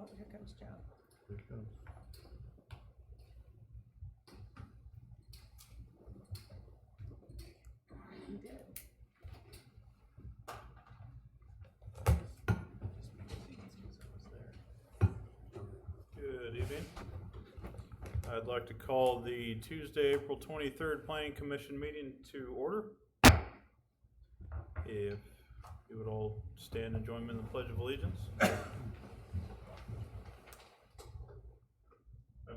Oh, here comes Joe. Here it comes. You did. Good evening. I'd like to call the Tuesday, April 23rd Planning Commission meeting to order. If you would all stand and join me in the Pledge of Allegiance. I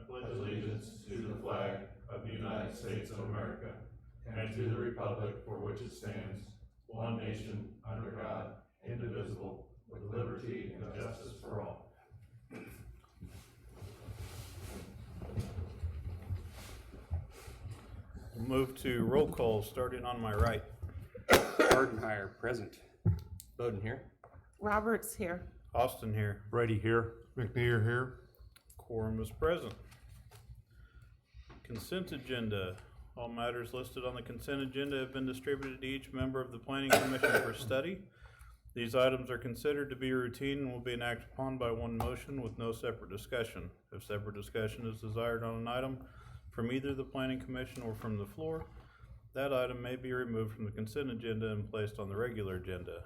pledge allegiance to the flag of the United States of America and to the republic for which it stands, one nation, under God, indivisible, with liberty and justice for all. We'll move to roll call, starting on my right. Gardner, present. Bowden here. Robert's here. Austin here. Brady here. McNear here. Quorum is present. Consent agenda. All matters listed on the consent agenda have been distributed to each member of the Planning Commission for study. These items are considered to be routine and will be enacted upon by one motion with no separate discussion. If separate discussion is desired on an item from either the Planning Commission or from the floor, that item may be removed from the consent agenda and placed on the regular agenda.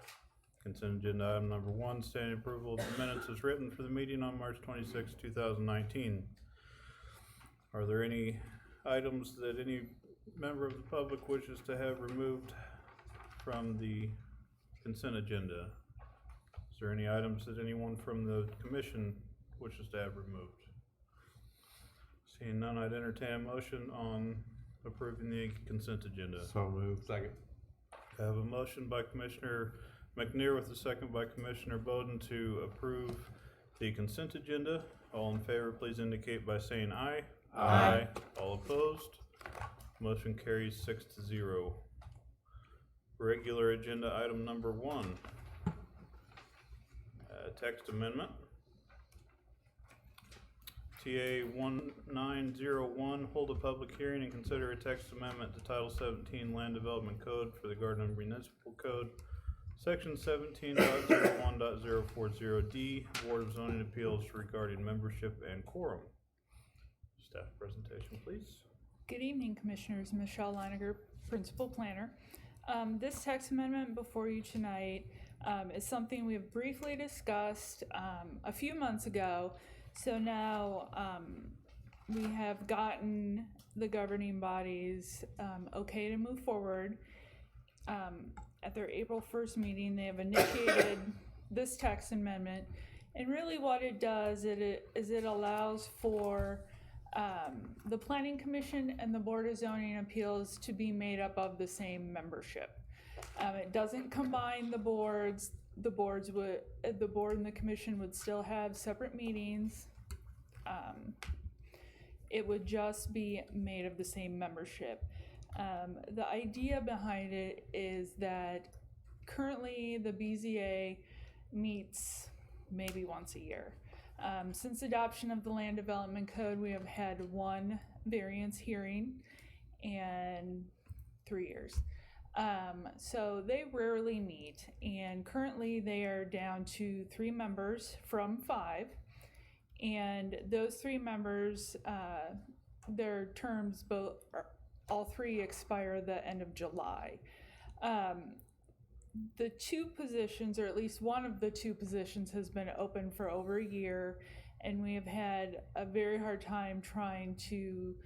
Consent agenda item number 1, standing approval of the minutes as written for the meeting on March 26, 2019. Are there any items that any member of the public wishes to have removed from the consent agenda? Is there any items that anyone from the commission wishes to have removed? Seeing none, I'd entertain a motion on approving the consent agenda. So moved. Second. I have a motion by Commissioner McNear with a second by Commissioner Bowden to approve the consent agenda. All in favor, please indicate by saying aye. Aye. All opposed? Motion carries 6-0. Regular agenda item number 1. Text amendment. TA 1901, hold a public hearing and consider a text amendment to Title 17 Land Development Code for the Gardner Municipal Code, Section 17.01.040D, Board of Zoning Appeals regarding membership and quorum. Staff presentation, please. Good evening, Commissioners. Michelle Leiniger, Principal Planner. This text amendment before you tonight is something we have briefly discussed a few months ago. So now we have gotten the governing bodies okay to move forward. At their April 1st meeting, they have initiated this text amendment. And really what it does is it allows for the Planning Commission and the Board of Zoning Appeals to be made up of the same membership. It doesn't combine the boards. The board and the commission would still have separate meetings. It would just be made of the same membership. The idea behind it is that currently the BZA meets maybe once a year. Since adoption of the Land Development Code, we have had one variance hearing in 3 years. So they rarely meet, and currently they are down to 3 members from 5. And those 3 members, their terms all 3 expire the end of July. The 2 positions, or at least one of the 2 positions, has been open for over a year, and we have had a very hard time trying to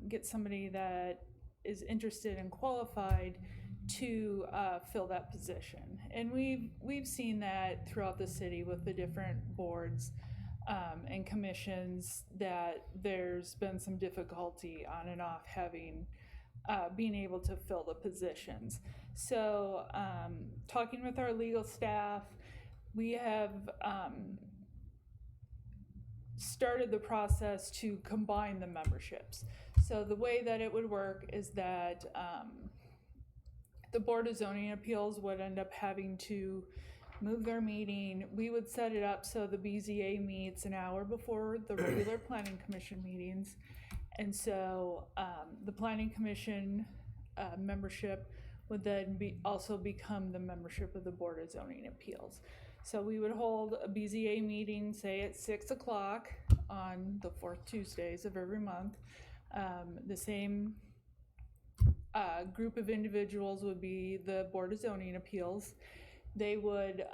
get somebody that is interested and qualified to fill that position. And we've seen that throughout the city with the different boards and commissions, that there's been some difficulty on and off being able to fill the positions. So talking with our legal staff, we have started the process to combine the memberships. So the way that it would work is that the Board of Zoning Appeals would end up having to move their meeting. We would set it up so the BZA meets an hour before the regular Planning Commission meetings. And so the Planning Commission membership would then also become the membership of the Board of Zoning Appeals. So we would hold a BZA meeting, say at 6 o'clock on the fourth Tuesdays of every month. The same group of individuals would be the Board of Zoning Appeals. They would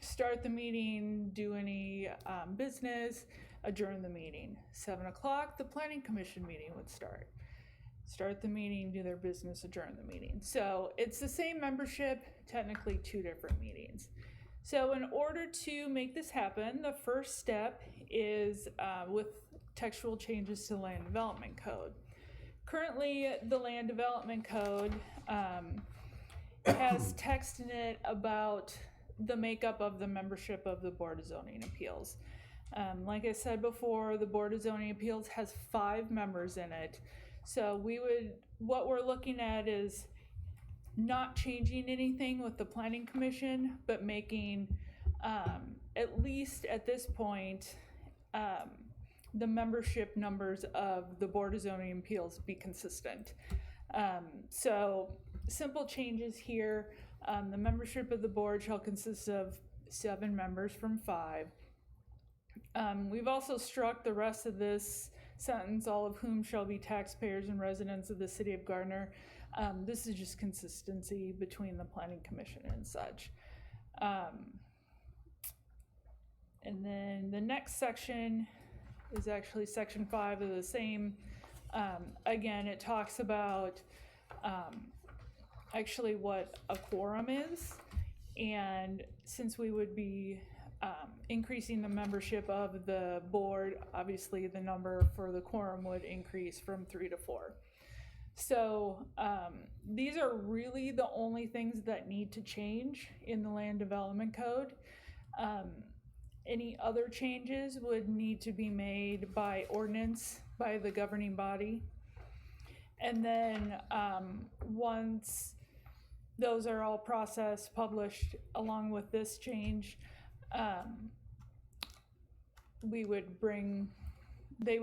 start the meeting, do any business, adjourn the meeting. 7 o'clock, the Planning Commission meeting would start. Start the meeting, do their business, adjourn the meeting. So it's the same membership, technically 2 different meetings. So in order to make this happen, the first step is with textual changes to the Land Development Code. Currently, the Land Development Code has text in it about the makeup of the membership of the Board of Zoning Appeals. Like I said before, the Board of Zoning Appeals has 5 members in it. So what we're looking at is not changing anything with the Planning Commission, but making, at least at this point, the membership numbers of the Board of Zoning Appeals be consistent. So simple changes here. The membership of the board shall consist of 7 members from 5. We've also struck the rest of this sentence, all of whom shall be taxpayers and residents of the city of Gardner. This is just consistency between the Planning Commission and such. And then the next section is actually section 5 of the same. Again, it talks about actually what a quorum is. And since we would be increasing the membership of the board, obviously the number for the quorum would increase from 3 to 4. So these are really the only things that need to change in the Land Development Code. Any other changes would need to be made by ordinance by the governing body. And then once those are all processed, published along with this change, they would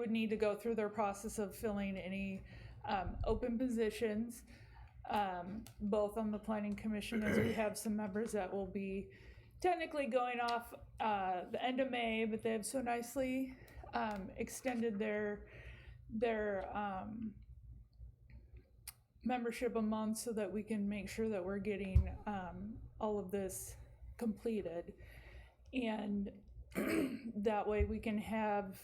need to go through their process of filling any open positions, both on the Planning Commission, as we have some members that will be technically going off the end of May, but they have so nicely extended their membership a month so that we can make sure that we're getting all of this completed. And that way we can have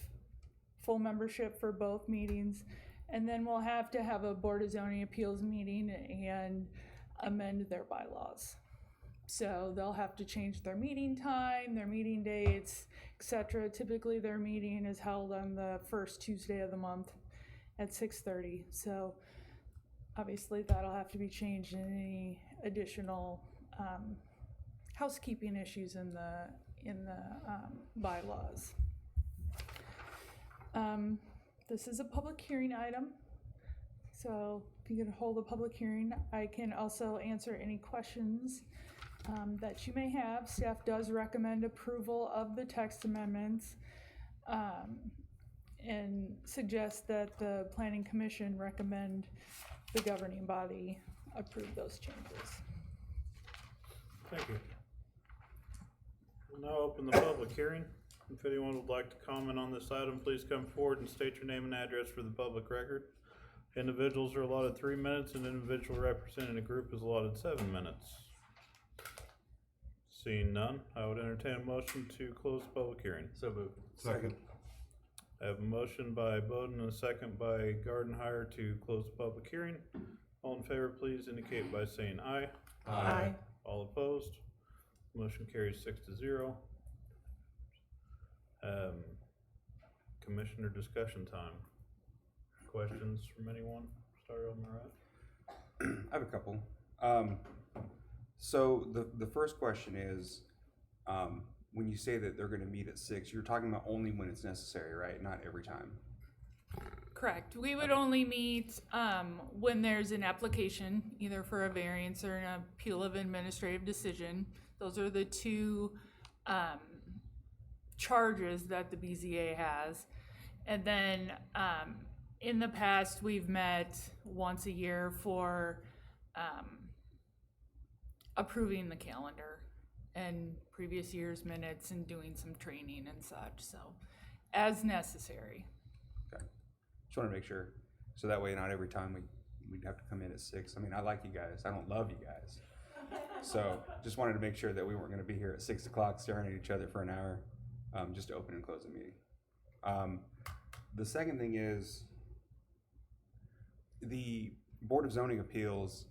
full membership for both meetings. And then we'll have to have a Board of Zoning Appeals meeting and amend their bylaws. So they'll have to change their meeting time, their meeting dates, etc. Typically their meeting is held on the first Tuesday of the month at 6:30. So obviously that'll have to be changed in any additional housekeeping issues in the bylaws. This is a public hearing item. So if you can hold a public hearing, I can also answer any questions that you may have. Staff does recommend approval of the text amendments and suggest that the Planning Commission recommend the governing body approve those changes. Thank you. We'll now open the public hearing. If anyone would like to comment on this item, please come forward and state your name and address for the public record. Individuals are allotted 3 minutes, and individual representing a group is allotted 7 minutes. Seeing none, I would entertain a motion to close the public hearing. So moved. Second. I have a motion by Bowden and a second by Gardner to close the public hearing. All in favor, please indicate by saying aye. Aye. All opposed? Motion carries 6-0. Commissioner discussion time. Questions from anyone? Start on my right. I have a couple. So the first question is, when you say that they're gonna meet at 6, you're talking about only when it's necessary, right? Not every time. Correct. We would only meet when there's an application, either for a variance or an appeal of administrative decision. Those are the 2 charges that the BZA has. And then in the past, we've met once a year for approving the calendar and previous year's minutes and doing some training and such, so as necessary. Okay. Just want to make sure, so that way not every time we'd have to come in at 6. I mean, I like you guys. I don't love you guys. So just wanted to make sure that we weren't going to be here at 6 o'clock staring at each other for an hour, just to open and close the meeting. The second thing is the Board of Zoning Appeals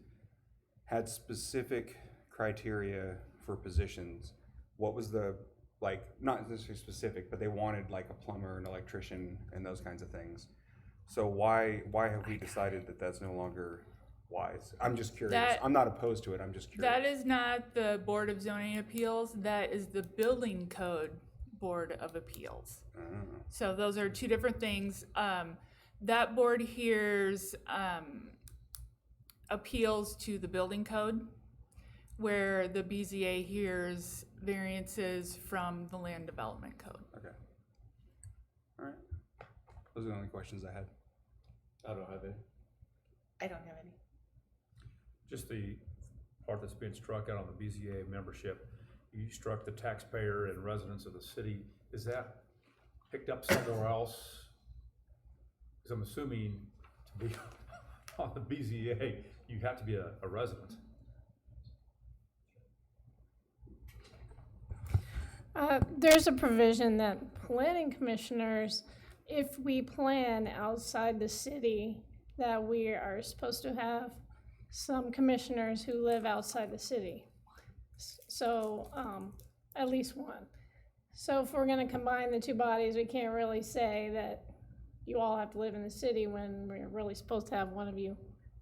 had specific criteria for positions. What was the, like, not necessarily specific, but they wanted like a plumber, an electrician, and those kinds of things. So why have we decided that that's no longer wise? I'm just curious. I'm not opposed to it. I'm just curious. That is not the Board of Zoning Appeals, that is the Building Code Board of Appeals. So those are two different things. That board hears appeals to the building code, where the BZA hears variances from the land development code. Okay. All right. Those are the only questions I had. I don't have any. I don't have any. Just the part that's being struck out on the BZA membership, you struck the taxpayer and residents of the city. Is that picked up somewhere else? Because I'm assuming to be on the BZA, you have to be a resident. There's a provision that planning commissioners, if we plan outside the city, that we are supposed to have some commissioners who live outside the city. So, at least one. So if we're gonna combine the two bodies, we can't really say that you all have to live in the city when we're really supposed to have one of you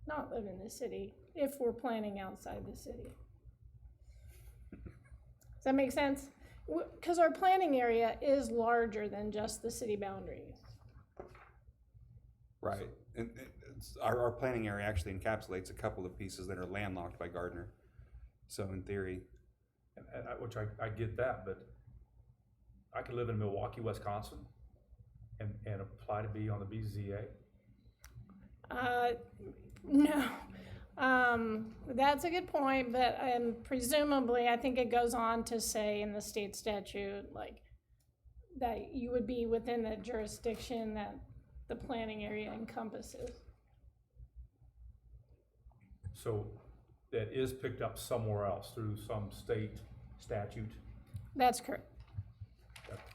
not live in the city, if we're planning outside the city. Does that make sense? Because our planning area is larger than just the city boundaries. Right. And our planning area actually encapsulates a couple of pieces that are landlocked by Gardner. So in theory. Which I get that, but I could live in Milwaukee, Wisconsin and apply to be on the BZA? No. That's a good point, but presumably, I think it goes on to say in the state statute, like, that you would be within the jurisdiction that the planning area encompasses. So that is picked up somewhere else through some state statute? That's correct.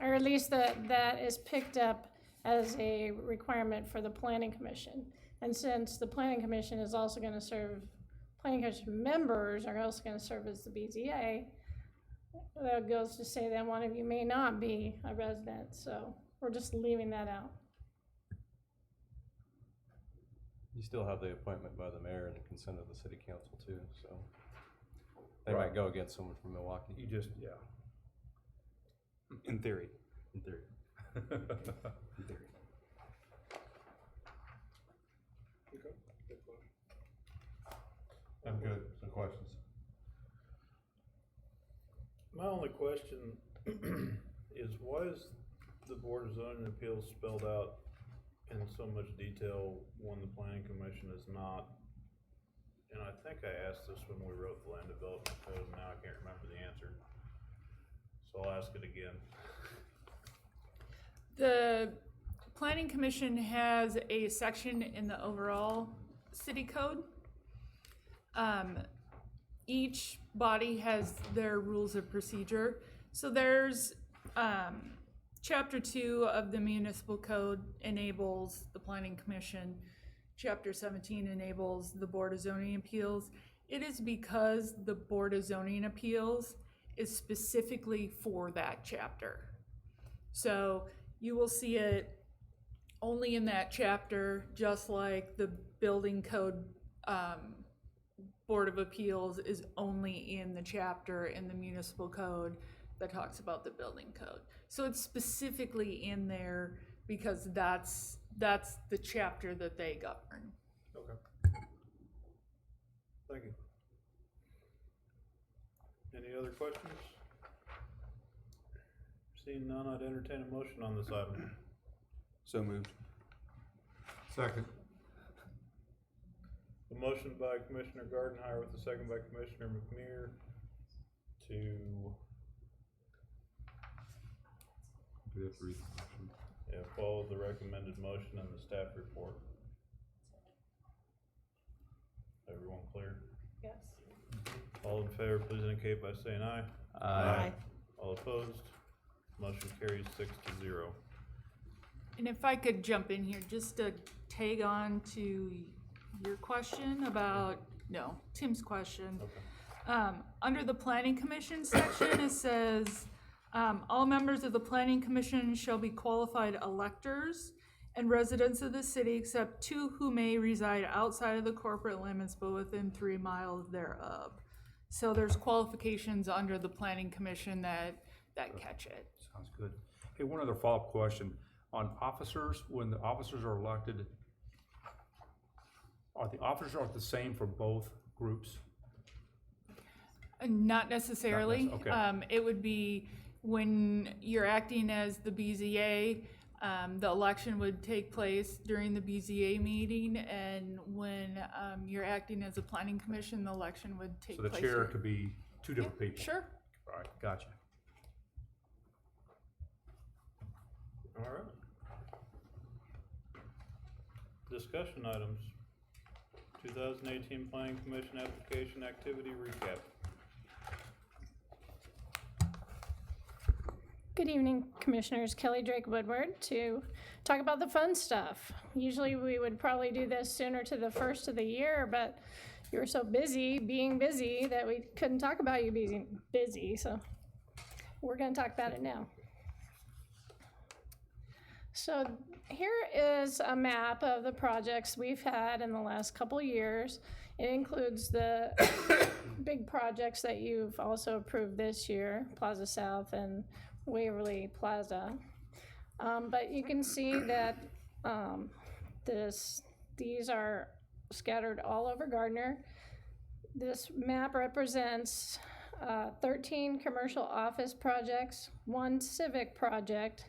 Or at least that is picked up as a requirement for the planning commission. And since the planning commission is also gonna serve, planning commission members are also gonna serve as the BZA, that goes to say that one of you may not be a resident, so we're just leaving that out. You still have the appointment by the mayor and the consent of the city council too, so they Right. might go against someone from Milwaukee. You just, yeah. In theory. In theory. In theory. I'm good. No questions. My only question is, why is the Board of Zoning Appeals spelled out in so much detail when the Planning Commission is not? And I think I asked this when we wrote the Land Development Code, and now I can't remember the answer. So I'll ask it again. The Planning Commission has a section in the overall city code. Each body has their rules of procedure. So there's Chapter 2 of the Municipal Code enables the Planning Commission. Chapter 17 enables the Board of Zoning Appeals. It is because the Board of Zoning Appeals is specifically for that chapter. So you will see it only in that chapter, just like the Building Code Board of Appeals is only in the chapter in the Municipal Code that talks about the building code. So it's specifically in there because that's the chapter that they govern. Okay. Thank you. Any other questions? Seeing none, I'd entertain a motion on this item. So moved. Second. The motion by Commissioner Gardner with the second by Commissioner McNear to, We have to read the motion. follow the recommended motion and the staff report. Everyone clear? Yes. All in favor, please indicate by saying aye. Aye. All opposed? Motion carries 6-0. And if I could jump in here, just to tag on to your question about, no, Tim's question. Okay. Under the planning commission section, it says, all members of the planning commission shall be qualified electors and residents of the city except two who may reside outside of the corporate limits but within 3 miles thereof. So there's qualifications under the planning commission that catch it. Sounds good. Hey, one other follow-up question. On officers, when the officers are elected, are the officers the same for both groups? Not necessarily. Okay. It would be when you're acting as the BZA, the election would take place during the BZA meeting, and when you're acting as a planning commission, the election would take So the place. chair here. could be two different people? Sure. All right, gotcha. All right. Discussion items. 2018 Planning Commission application activity recap. Good evening, Commissioners. Kelly Drake Woodward to talk about the fun stuff. Usually we would probably do this sooner to the first of the year, but you were so being busy, that we couldn't talk about you being busy, so we're going to talk about it now. So here is a map of the projects we've had in the last couple years. It includes the big projects that you've also approved this year, Plaza South and Waverly Plaza. But you can see that these are scattered all over Gardner. This map represents 13 commercial office projects, 1 civic project,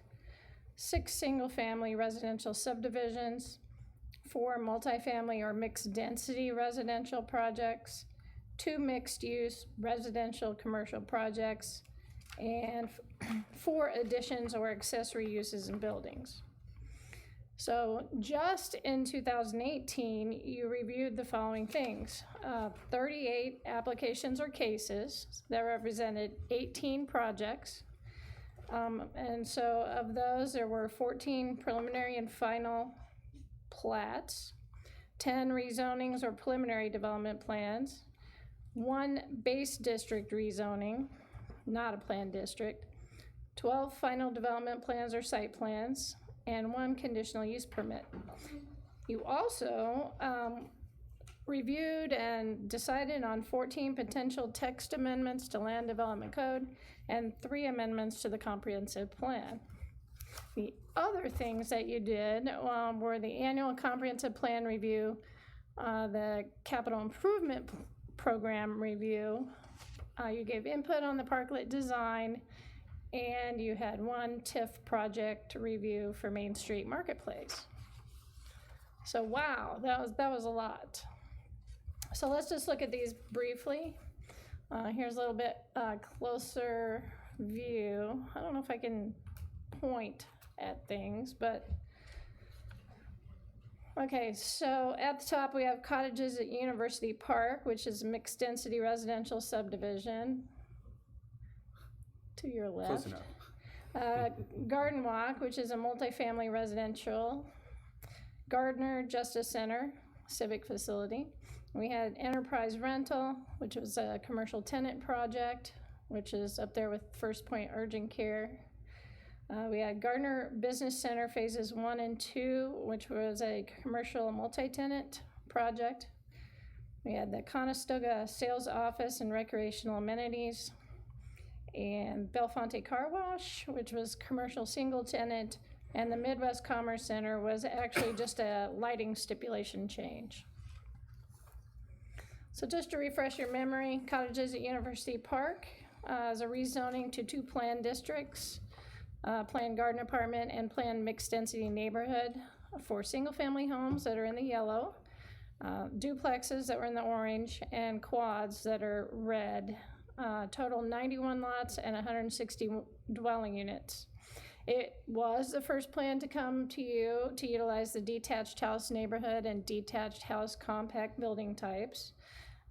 6 single-family residential subdivisions, 4 multifamily or mixed-density residential projects, 2 mixed-use residential commercial projects, and 4 additions or accessory uses in buildings. So just in 2018, you reviewed the following things. 38 applications or cases that represented 18 projects. And so of those, there were 14 preliminary and final plats, 10 rezonings or preliminary development plans, 1 base district rezoning, not a planned district, 12 final development plans or site plans, and 1 conditional use permit. You also reviewed and decided on 14 potential text amendments to land development code and 3 amendments to the comprehensive plan. The other things that you did were the annual comprehensive plan review, the capital improvement program review, you gave input on the parklet design, and you had 1 TIF project review for Main Street Marketplace. So wow, that was a lot. So let's just look at these briefly. Here's a little bit closer view. I don't know if I can point at things, but okay, so at the top we have Cottages at University Park, which is a mixed density residential subdivision. To your left. Close enough. Garden Walk, which is a multifamily residential. Gardner Justice Center, civic facility. We had Enterprise Rental, which was a commercial tenant project, which is up there with First Point Urgent Care. We had Gardner Business Center phases 1 and 2, which was a commercial multi-tenant project. We had the Conestoga Sales Office and Recreational Amenities, and Belfonte Car Wash, which was commercial single tenant, and the Midwest Commerce Center was actually just a lighting stipulation change. So just to refresh your memory, Cottages at University Park is a rezoning to 2 planned districts, planned garden apartment and planned mixed density neighborhood for single family homes that are in the yellow, duplexes that were in the orange, and quads that are red total 91 lots and 160 dwelling units. It was the first plan to come to you to utilize the detached house neighborhood and detached house compact building types.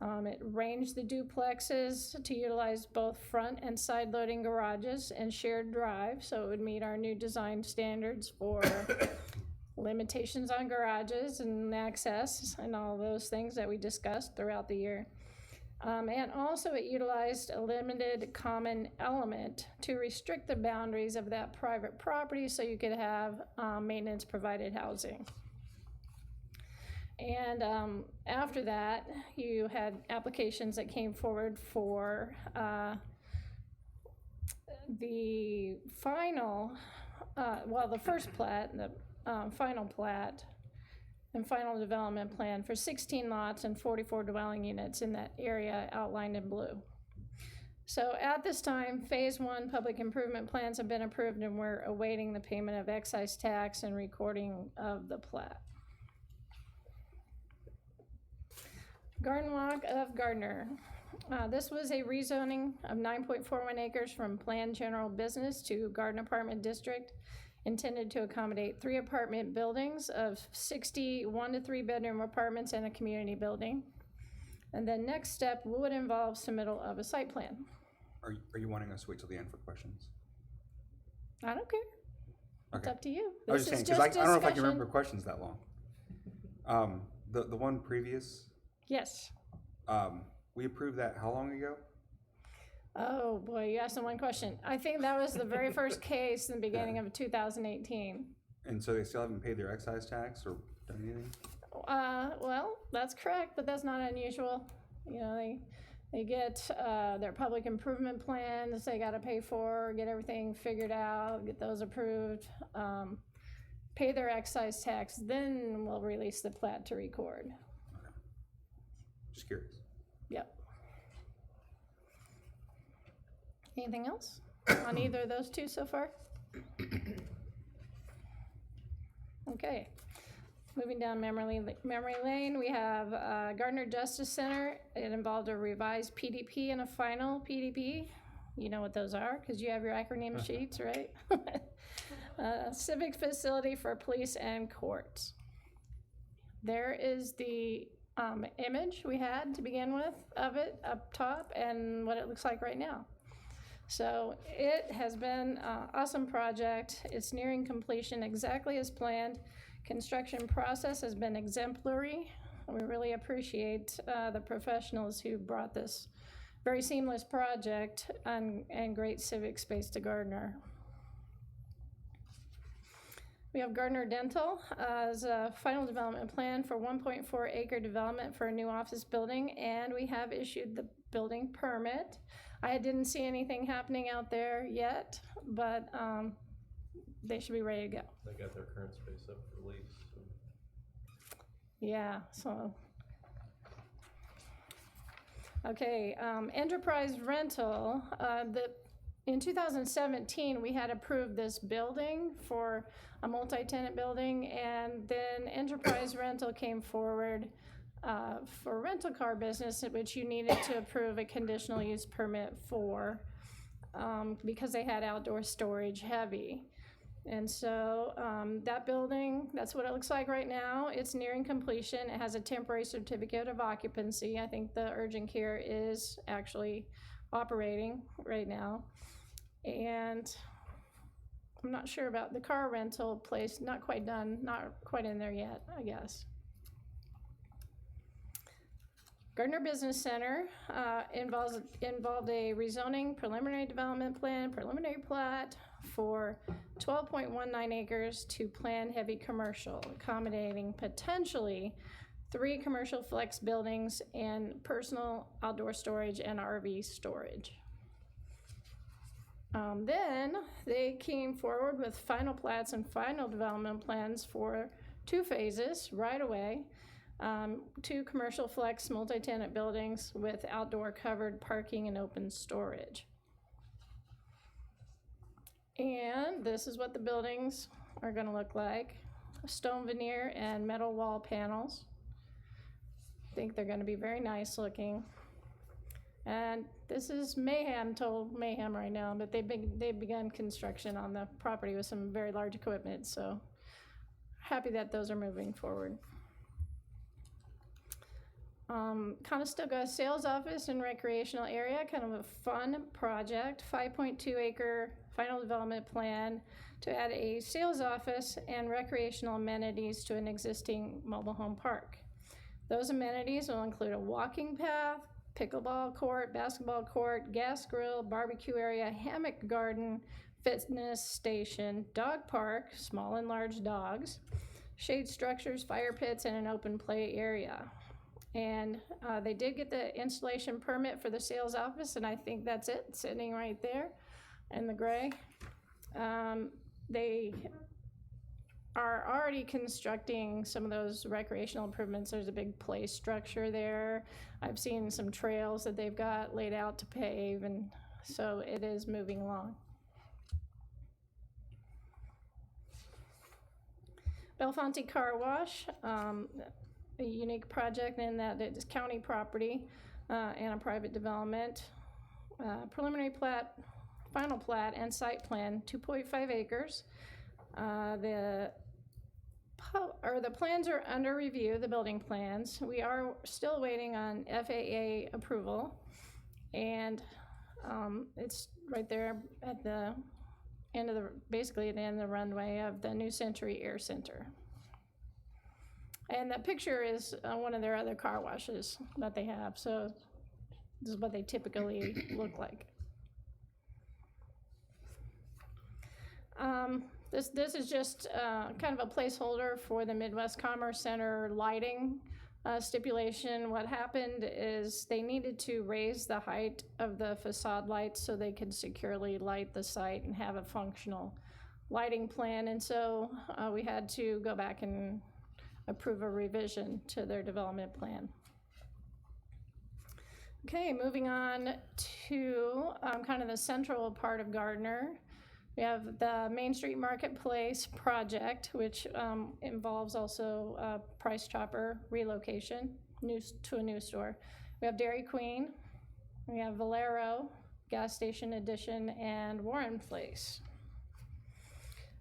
It ranged the duplexes to utilize both front and side loading garages and shared drive, so it would meet our new design standards for limitations on garages and access and all those things that we discussed throughout the year. And also it utilized a limited common element to restrict the boundaries of that private property so you could have maintenance provided housing. And after that, you had applications that came forward for the final, the first plat, the final plat, and final development plan for 16 lots and 44 dwelling units in that area outlined in blue. So at this time, phase 1 public improvement plans have been approved and we're awaiting the payment of excise tax and recording of the plat. Garden Walk of Gardner. This was a rezoning of 9.41 acres from planned general business to garden apartment district, intended to accommodate 3 apartment buildings of 60 1 to 3 bedroom apartments and a community building. And the next step would involve submittal of a site plan. Are you wanting us to wait till the end for questions? I don't care. It's Okay. up to you. I was just saying, because I don't know if I can remember questions that long. The one previous, Yes. we approved that how long ago? Oh, boy, you asked them one question. I think that was the very first case in the beginning of 2018. And so they still haven't paid their excise tax or done anything? Well, that's correct, but that's not unusual. You know, they get their public improvement plans they got to pay for, get everything figured out, get those approved, pay their excise tax, then we'll release the plat to record. Okay. Just curious. Yep. Anything else on either of those two so far? Okay. Moving down memory lane, we have Gardner Justice Center. It involved a revised PDP and a final PDP. You know what those are because you have your acronym sheets, right? Civic facility for police and courts. There is the image we had to begin with of it up top and what it looks like right now. So it has been an awesome project. It's nearing completion exactly as planned. Construction process has been exemplary. We really appreciate the professionals who brought this very seamless project and great civic space to Gardner. We have Gardner Dental as a final development plan for 1.4 acre development for a new office building, and we have issued the building permit. I didn't see anything happening out there yet, but they should be ready to go. They got their current space up for lease. So. Yeah, so. Okay, enterprise rental, in 2017, we had approved this building for a multi-tenant building, and then enterprise rental came forward for rental car business, which you needed to approve a conditional use permit for because they had outdoor storage heavy. And so that building, that's what it looks like right now. It's nearing completion. It has a temporary certificate of occupancy. I think the urgent care is actually operating right now. And I'm not sure about the car rental place, not quite done, not quite in there yet, I guess. Gardner Business Center involved a rezoning preliminary development plan, preliminary plat for 12.19 acres to plan heavy commercial, accommodating potentially 3 commercial flex buildings and personal outdoor storage and RV storage. Then they came forward with final plats and final development plans for 2 phases right away. 2 commercial flex multi-tenant buildings with outdoor covered parking and open storage. And this is what the buildings are going to look like. Stone veneer and metal wall panels. I think they're going to be very nice looking. And this is mayhem, total mayhem right now, but they've begun construction on the property with some very large equipment, so happy that those are moving forward. Conestoga Sales Office and Recreational Area, kind of a fun project, 5.2 acre final development plan to add a sales office and recreational amenities to an existing mobile home park. Those amenities will include a walking path, pickleball court, basketball court, gas grill, barbecue area, hammock garden, fitness station, dog park, small and large dogs, shade structures, fire pits, and an open play area. And they did get the installation permit for the sales office, and I think that's it, sitting right there in the gray. They are already constructing some of those recreational improvements. There's a big play structure there. I've seen some trails that they've got laid out to pave, and so it is moving along. Belfonte Car Wash, a unique project in that it's county property and a private development. Preliminary plat, final plat, and site plan, 2.5 acres. The plans are under review, the building plans. We are still waiting on FAA approval, and it's right there at the end of basically at the end of the runway of the New Century Air Center. And that picture is one of their other car washes that they have, so this is what they typically look like. This is just kind of a placeholder for the Midwest Commerce Center lighting stipulation. What happened is they needed to raise the height of the facade lights so they could securely light the site and have a functional lighting plan. And so we had to go back and approve a revision to their development plan. Okay, moving on to kind of the central part of Gardner. We have the Main Street Marketplace project, which involves also Price Chopper relocation to a new store. We have Dairy Queen, we have Valero, gas station addition, and Warren Place.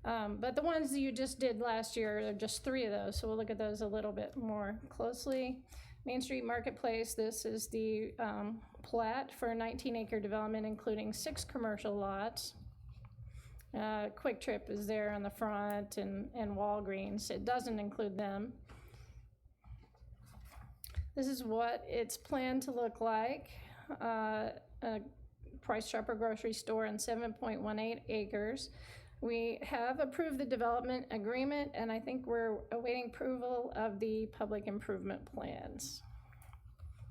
But the ones that you just did last year are just 3 of those, so we'll look at those a little bit more closely. Main Street Marketplace, this is the plat for a 19-acre development, including 6 commercial lots. Quick Trip is there on the front, and Walgreens. It doesn't include them. This is what it's planned to look like. A Price Chopper grocery store on 7.18 acres. We have approved the development agreement, and I think we're awaiting approval of the public improvement plans.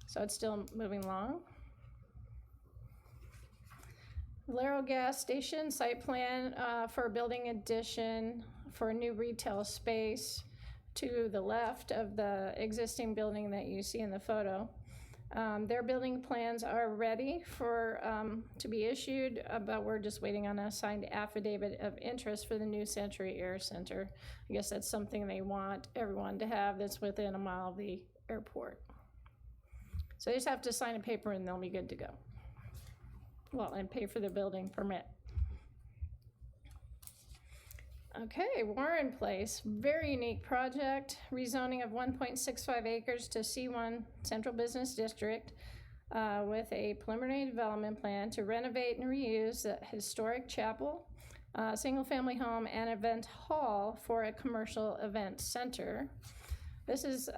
So it's still moving along. Valero gas station site plan for a building addition for a new retail space to the left of the existing building that you see in the photo. Their building plans are ready for to be issued, but we're just waiting on a signed affidavit of interest for the New Century Air Center. I guess that's something they want everyone to have that's within a mile of the airport. So they just have to sign a paper and they'll be good to go. Well, and pay for the building permit. Okay, Warren Place, very unique project, rezoning of 1.65 acres to C1 Central Business District with a preliminary development plan to renovate and reuse the historic chapel, single-family home, and event hall for a commercial event center. This is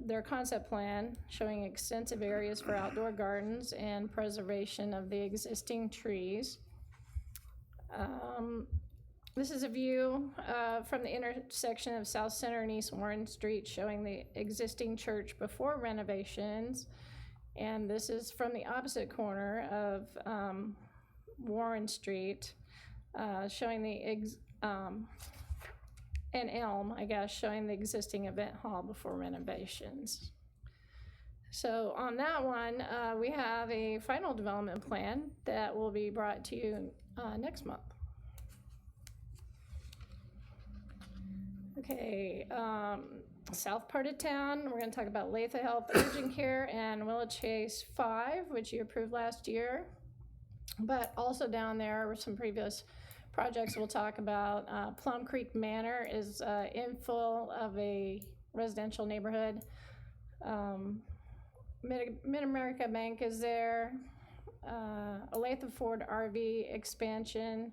their concept plan showing extensive areas for outdoor gardens and preservation of the existing trees. This is a view from the intersection of South Center and East Warren Street showing the existing church before renovations. And this is from the opposite corner of Warren Street showing the and Elm, I guess, showing the existing event hall before renovations. So on that one, we have a final development plan that will be brought to you next month. Okay, south part of town, we're gonna talk about Latha Health Urgent Care and Willow Chase 5, which you approved last year. But also down there were some previous projects we'll talk about. Plum Creek Manor is infill of a residential neighborhood. Mid-America Bank is there. Olathe Ford RV expansion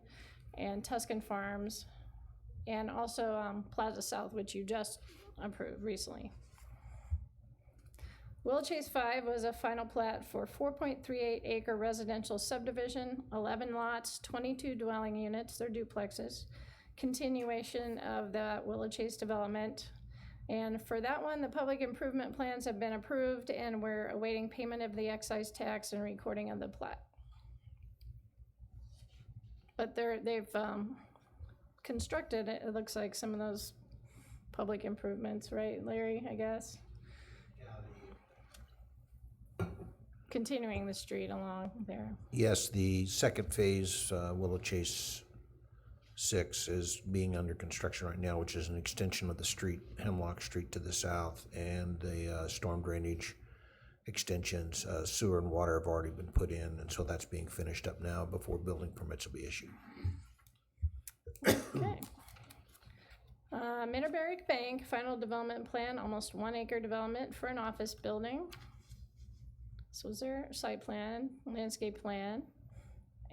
and Tuscan Farms. And also Plaza South, which you just approved recently. Willow Chase 5 was a final plat for 4.38 acre residential subdivision, 11 lots, 22 dwelling units, they're duplexes, continuation of the Willow Chase development. And for that one, the public improvement plans have been approved and we're awaiting payment of the excise tax and recording of the plat. But they've constructed, it looks like, some of those public improvements, right, Larry, I guess? Continuing the street along there. Yes, the second phase, Willow Chase 6, is being under construction right now, which is an extension of the street, Hemlock Street to the south, and the storm drainage extensions. Sewer and water have already been put in, and so that's being finished up now before building permits will be issued. Okay. Mid-America Bank, final development plan, almost 1 acre development for an office building. This was their site plan, landscape plan.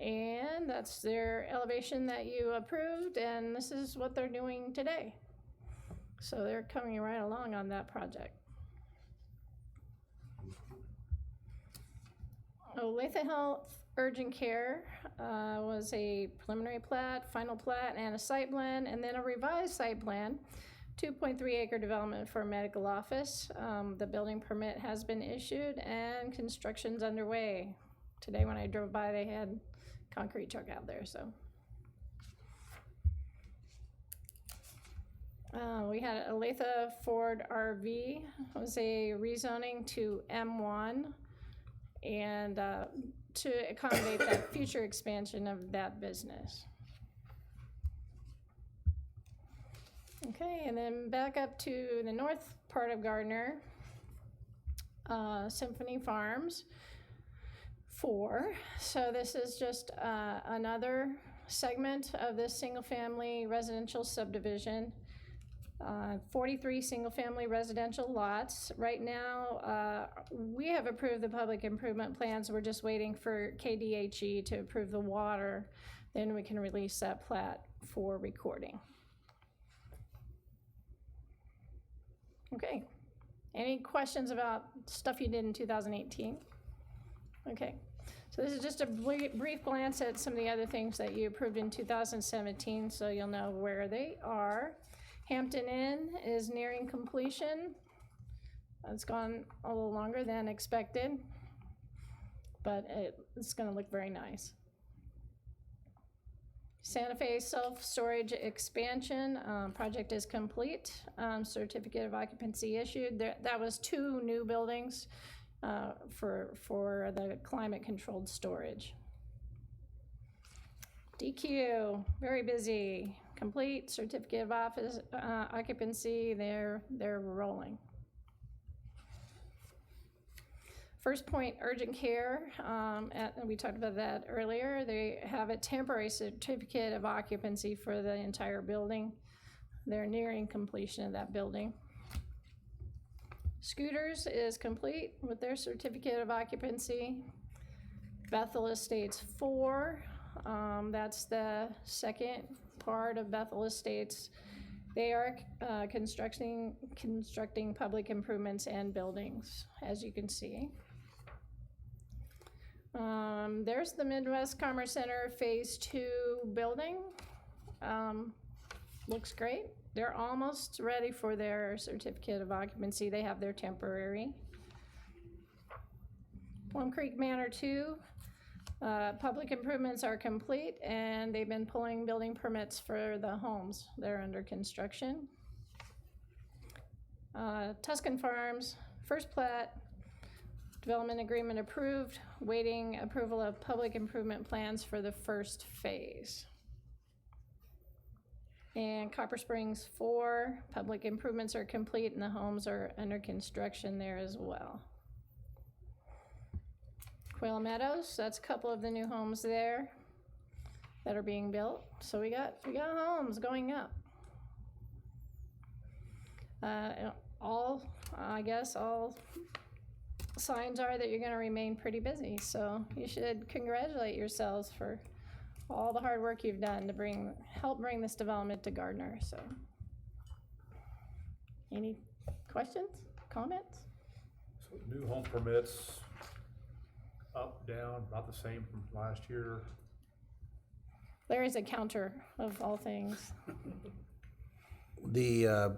And that's their elevation that you approved, and this is what they're doing today. So they're coming right along on that project. Olathe Health Urgent Care was a preliminary plat, final plat, and a site plan, and then a revised site plan. 2.3 acre development for a medical office. The building permit has been issued and construction's underway. Today when I drove by, they had concrete truck out there, so. We had Olathe Ford RV. It was a rezoning to M1 and to accommodate that future expansion of that business. Okay, and then back up to the north part of Gardner, Symphony Farms 4. So this is just another segment of this single-family residential subdivision. 43 single-family residential lots. Right now, we have approved the public improvement plans. We're just waiting for KDHE to approve the water. Then we can release that plat for recording. Okay, any questions about stuff you did in 2018? Okay, so this is just a brief glance at some of the other things that you approved in 2017, so you'll know where they are. Hampton Inn is nearing completion. It's gone a little longer than expected, but it's gonna look very nice. Santa Fe self-storage expansion project is complete. Certificate of occupancy issued. That was 2 new buildings for the climate-controlled storage. DQ, very busy. Complete certificate of office occupancy. They're rolling. First Point Urgent Care, we talked about that earlier. They have a temporary certificate of occupancy for the entire building. They're nearing completion of that building. Scooters is complete with their certificate of occupancy. Bethel Estates 4, that's the second part of Bethel Estates. They are constructing public improvements and buildings, as you can see. There's the Midwest Commerce Center Phase 2 building. Looks great. They're almost ready for their certificate of occupancy. They have their temporary. Plum Creek Manor 2, public improvements are complete and they've been pulling building permits for the homes. They're under construction. Tuscan Farms, first plat, development agreement approved, waiting approval of public improvement plans for the first phase. And Copper Springs 4, public improvements are complete and the homes are under construction there as well. Quail Meadows, that's a couple of the new homes there that are being built. So we got homes going up. All signs are that you're gonna remain pretty busy, so you should congratulate yourselves for all the hard work you've done to help bring this development to Gardner, so. Any questions, comments? So new home permits, up, down, about the same from last year. There is a counter of all things. The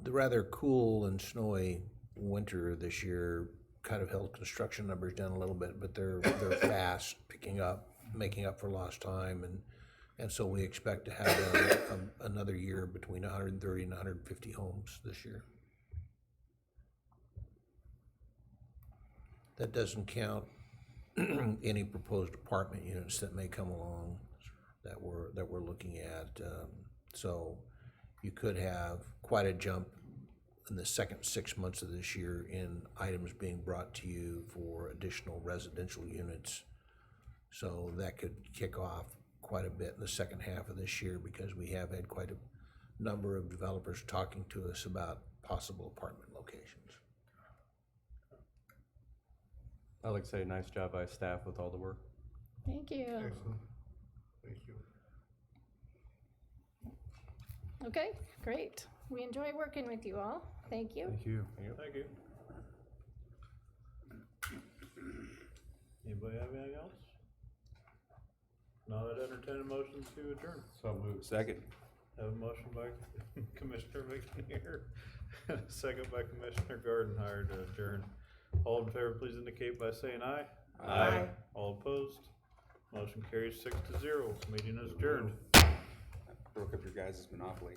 rather cool and snowy winter this year kind of held construction numbers down a little bit, but they're fast picking up, making up for lost time, and so we expect to have another year between 130 and 150 homes this year. That doesn't count any proposed apartment units that may come along that we're looking at. So you could have quite a jump in the second 6 months of this year in items being brought to you for additional residential units. So that could kick off quite a bit in the second half of this year because we have had quite a number of developers talking to us about possible apartment locations. I'd like to say nice job by staff with all the work. Thank you. Excellent. Thank you. Okay, great. We enjoy working with you all. Thank you. Thank you. Thank you. Anybody have anything else? Not I'd entertain a motion to adjourn. So moved. Second. Have a motion by Commissioner McNair, and a second by Commissioner Gardner to adjourn. All in favor, please indicate by saying aye. Aye. All opposed? Motion carries 6-0. Meeting is adjourned. Broke up your guys' monopoly.